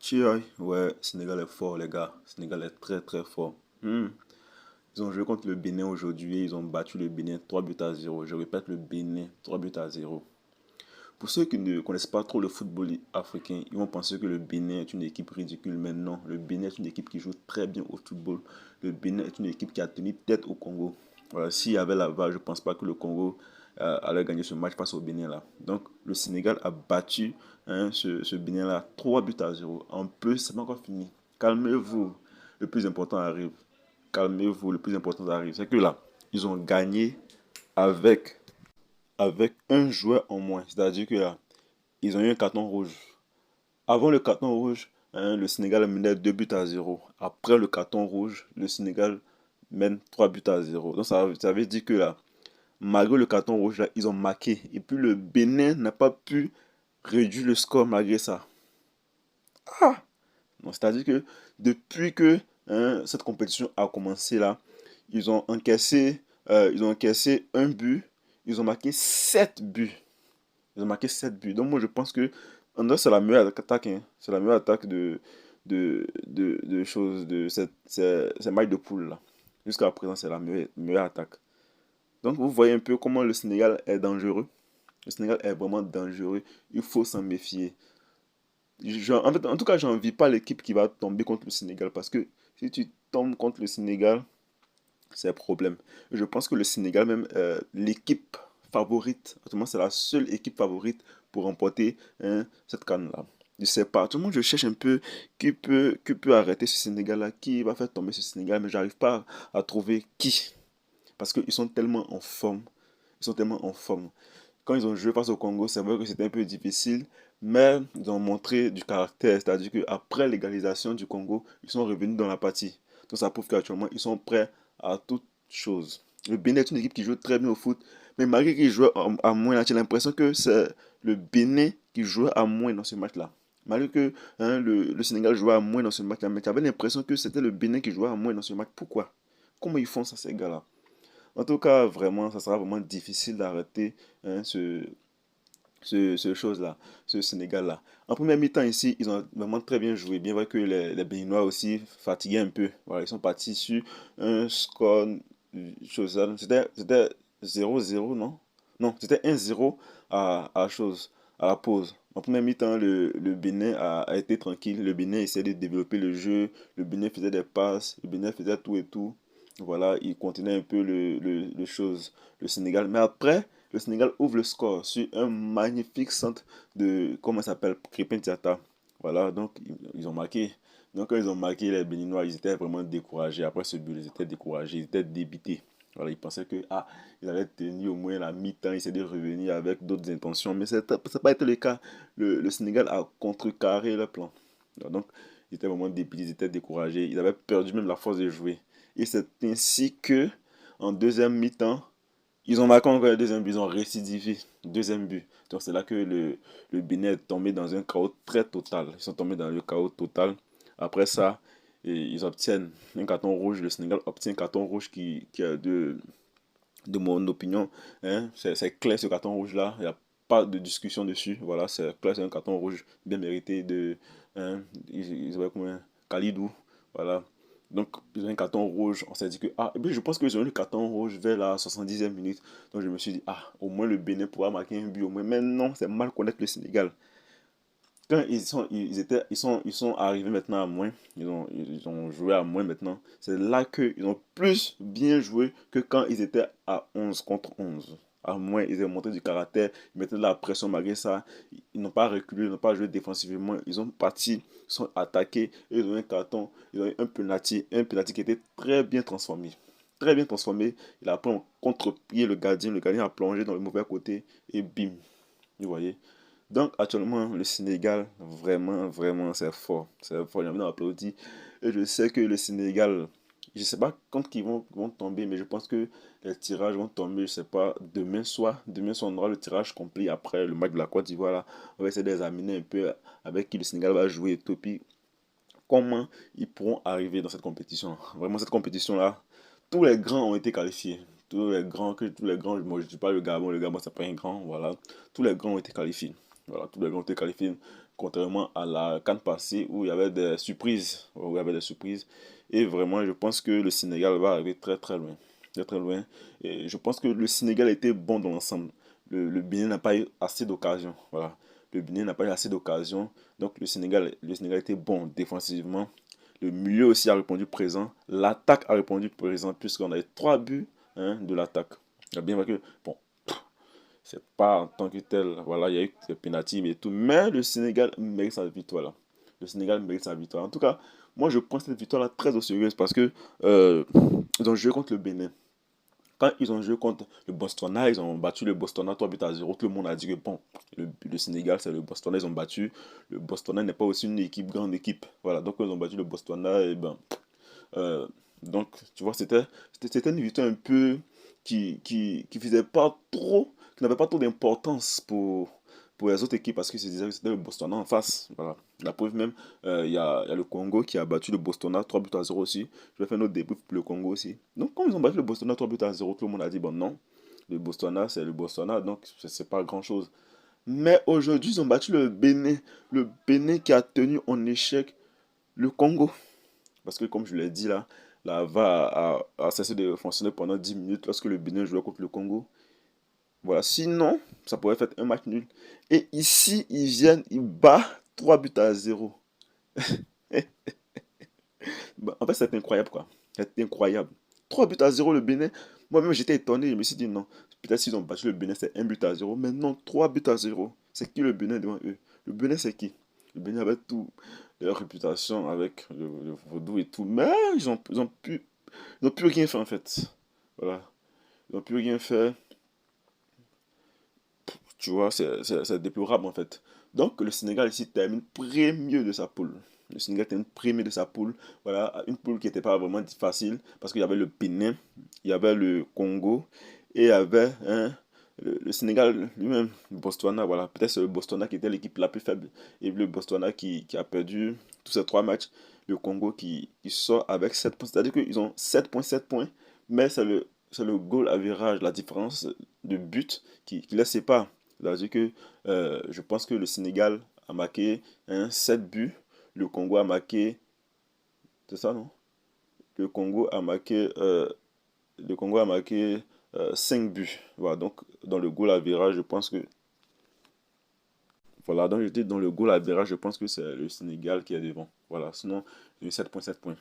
Chioy, ouais, Sénégal est fort, les gars. Sénégal est très très fort. Ils ont joué contre le Bénin aujourd'hui. Ils ont battu le Bénin 3 buts à zéro. Je répète, le Bénin 3 buts à zéro. Pour ceux qui ne connaissent pas trop le football africain, ils vont penser que le Bénin est une équipe ridicule. Mais non, le Bénin est une équipe qui joue très bien au football. Le Bénin est une équipe qui a tenu tête au Congo. Voilà, s'il y avait la VAR, je ne pense pas que le Congo allait gagner ce match face au Bénin là. Donc le Sénégal a battu ce Bénin là 3 buts à zéro. En plus, c'est pas encore fini. Calmez-vous. Le plus important arrive. Calmez-vous, le plus important arrive. C'est que là, ils ont gagné avec un joueur en moins. C'est-à-dire que là, ils ont eu un carton rouge. Avant le carton rouge, le Sénégal menait 2 buts à zéro. Après le carton rouge, le Sénégal mène 3 buts à zéro. Donc ça veut dire que là, malgré le carton rouge, là, ils ont marqué. Et puis le Bénin n'a pas pu réduire le score malgré ça. Ah! Donc, c'est-à-dire que depuis que cette compétition a commencé là, ils ont encaissé un but, ils ont marqué 7 buts. Ils ont marqué 7 buts. Donc moi je pense que en dehors, c'est la meilleure attaque, hein. C'est la meilleure attaque de choses, de ces matchs de poule là. Jusqu'à présent, c'est la meilleure attaque. Donc vous voyez un peu comment le Sénégal est dangereux. Le Sénégal est vraiment dangereux. Il faut s'en méfier. En tout cas, j'envie pas l'équipe qui va tomber contre le Sénégal parce que si tu tombes contre le Sénégal, c'est un problème. Je pense que le Sénégal, même l'équipe favorite, autrement, c'est la seule équipe favorite pour remporter cette canne-là. Je sais pas, tout le monde, je cherche un peu qui peut arrêter ce Sénégal-là, qui va faire tomber ce Sénégal, mais j'arrive pas à trouver qui. Parce qu'ils sont tellement en forme. Ils sont tellement en forme. Quand ils ont joué face au Congo, c'est vrai que c'était un peu difficile, mais ils ont montré du caractère. C'est-à-dire qu'après l'égalisation du Congo, ils sont revenus dans la partie. Donc ça prouve qu'actuellement, ils sont prêts à toute chose. Le Bénin est une équipe qui joue très bien au foot, mais malgré qu'ils jouent à moins, j'ai l'impression que c'est le Bénin qui joue à moins dans ce match-là. Malgré que le Sénégal jouait à moins dans ce match-là, mais j'avais l'impression que c'était le Bénin qui jouait à moins dans ce match. Pourquoi? Comment ils font ça, ces gars-là? En tout cas, vraiment, ça sera vraiment difficile d'arrêter ce chose-là, ce Sénégal-là. En première mi-temps ici, ils ont vraiment très bien joué. Bien vrai que les Béninois aussi fatiguaient un peu. Voilà, ils sont partis sur un score, chose là. C'était 0-0, non? Non, c'était 1-0 à la pause. En première mi-temps, le Bénin a été tranquille. Le Bénin essayait de développer le jeu. Le Bénin faisait des passes. Le Bénin faisait tout et tout. Voilà, il continuait un peu le chose, le Sénégal. Mais après, le Sénégal ouvre le score sur un magnifique centre de, comment ça s'appelle, Krépin Diatta. Voilà, donc ils ont marqué. Donc quand ils ont marqué, les Béninois, ils étaient vraiment découragés. Après ce but, ils étaient découragés, ils étaient débités. Voilà, ils pensaient que ils avaient tenu au moins la mi-temps, ils essaient de revenir avec d'autres intentions. Mais ça n'a pas été le cas. Le Sénégal a contrecarré le plan. Donc, ils étaient vraiment débités, ils étaient découragés. Ils avaient perdu même la force de jouer. Et c'est ainsi que, en deuxième mi-temps, ils ont marqué encore le deuxième but, ils ont récidivé. Deuxième but. Donc c'est là que le Bénin est tombé dans un chaos très total. Ils sont tombés dans le chaos total. Après ça, ils obtiennent un carton rouge. Le Sénégal obtient un carton rouge qui est de mon opinion. Hein, c'est clair ce carton rouge-là. Il n'y a pas de discussion dessus. Voilà, c'est clair, c'est un carton rouge bien mérité de. Hein, ils avaient comme un Khalidou. Voilà. Donc, ils ont un carton rouge. On s'est dit que. Ah, et puis je pense qu'ils ont eu le carton rouge vers la 70e minute. Donc, je me suis dit, au moins le Bénin pourra marquer un but. Au moins. Mais non, c'est mal connaître le Sénégal. Quand ils sont arrivés maintenant à moins, ils ont joué à moins maintenant, c'est là qu'ils ont plus bien joué que quand ils étaient à 11 contre 11. À moins, ils ont montré du caractère, ils mettaient de la pression malgré ça. Ils n'ont pas reculé, ils n'ont pas joué défensivement. Ils ont parti, ils sont attaqués, et ils ont eu un carton, ils ont eu un penalty qui était très bien transformé. Très bien transformé. Il a pris en contre-pied le gardien a plongé dans le mauvais côté, et bim, vous voyez. Donc actuellement, le Sénégal, vraiment, vraiment, c'est fort. C'est fort, j'ai envie d'applaudir. Et je sais que le Sénégal, je ne sais pas quand vont tomber, mais je pense que les tirages vont tomber, je ne sais pas, demain soir. Demain soir, on aura le tirage complet après le match de la Côte d'Ivoire. Là. On va essayer d'examiner un peu avec qui le Sénégal va jouer et tout. Puis comment ils pourront arriver dans cette compétition. Vraiment, cette compétition-là, tous les grands ont été qualifiés. Tous les grands, moi je ne dis pas le Gabon c'est pas un grand, voilà. Tous les grands ont été qualifiés. Voilà, tous les grands ont été qualifiés. contrairement à la CAN passée où il y avait des surprises. Où il y avait des surprises. Et vraiment, je pense que le Sénégal va arriver très très loin. Très très loin. Et je pense que le Sénégal était bon dans l'ensemble. Le Bénin n'a pas eu assez d'occasions. Voilà. Le Bénin n'a pas eu assez d'occasions. Donc le Sénégal était bon défensivement. Le milieu aussi a répondu présent. L'attaque a répondu présent puisqu'on a eu 3 buts, hein, de l'attaque. Il y a bien vrai que, bon, c'est pas en tant que tel, voilà, il y a eu des pénaltys et tout, mais le Sénégal mérite sa victoire là. Le Sénégal mérite sa victoire. En tout cas, moi je prends cette victoire là très au sérieux parce que euh, ils ont joué contre le Bénin. Quand ils ont joué contre le Botswana, ils ont battu le Botswana 3 buts à 0. Tout le monde a dit que bon, le Sénégal c'est le Botswana, ils ont battu. Le Botswana n'est pas aussi une équipe, grande équipe. Voilà, donc ils ont battu le Botswana et ben. euh, donc, tu vois, c'était une victoire un peu qui faisait pas trop, qui n'avait pas trop d'importance pour les autres équipes parce que c'était le Botswana en face. Voilà. La preuve même, il y a le Congo qui a battu le Botswana 3 buts à 0 aussi. Je vais faire un autre débrief pour le Congo aussi. Donc, quand ils ont battu le Botswana 3 buts à 0, tout le monde a dit, bon, non, le Botswana, c'est le Botswana, donc c'est pas grand-chose. Mais aujourd'hui, ils ont battu le Bénin. Le Bénin qui a tenu en échec le Congo. Parce que, comme je l'ai dit là, la VAR a cessé de fonctionner pendant 10 minutes lorsque le Bénin jouait contre le Congo. Voilà, sinon, ça pourrait faire un match nul. Et ici, ils viennent, ils battent 3 buts à 0. Bah, en fait, c'est incroyable, quoi. C'est incroyable. 3 buts à 0 le Bénin. Moi-même, j'étais étonné. Je me suis dit, non, peut-être s'ils ont battu le Bénin, c'est 1 but à 0. Mais non, 3 buts à 0. C'est qui le Bénin devant eux? Le Bénin, c'est qui? Le Bénin avait tout, leur réputation avec le vaudou et tout. Mais ils ont plus rien fait, en fait. Voilà. Ils n'ont plus rien fait. Tu vois, c'est déplorable en fait. Donc le Sénégal ici termine premier de sa poule. Le Sénégal termine premier de sa poule. Voilà, une poule qui n'était pas vraiment facile parce qu'il y avait le Bénin, il y avait le Congo et il y avait, hein, le Sénégal lui-même, le Botswana. Voilà, peut-être c'est le Botswana qui était l'équipe la plus faible et le Botswana qui a perdu tous ces 3 matchs. Le Congo qui sort avec 7 points. C'est-à-dire qu'ils ont 7 points, mais c'est le goal à virage, la différence de but qui les sépare. C'est-à-dire que je pense que le Sénégal a marqué 7 buts. Le Congo a marqué. C'est ça, non? Le Congo a marqué, le Congo a marqué 5 buts. Voilà, donc dans le goal à virage, je pense que. Voilà, donc j'étais dans le goal à virage, je pense que c'est le Sénégal qui est devant. Voilà, sinon, j'ai eu 7 points.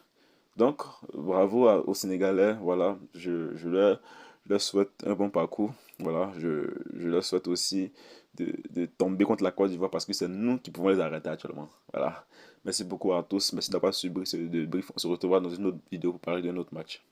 Donc, bravo aux Sénégalais. Voilà, je leur souhaite un bon parcours. Voilà, je leur souhaite aussi de tomber contre la Côte d'Ivoire parce que c'est nous qui pouvons les arrêter actuellement. Voilà. Merci beaucoup à tous. Merci d'avoir suivi ce débrief. On se retrouvera dans une autre vidéo pour parler d'un autre match.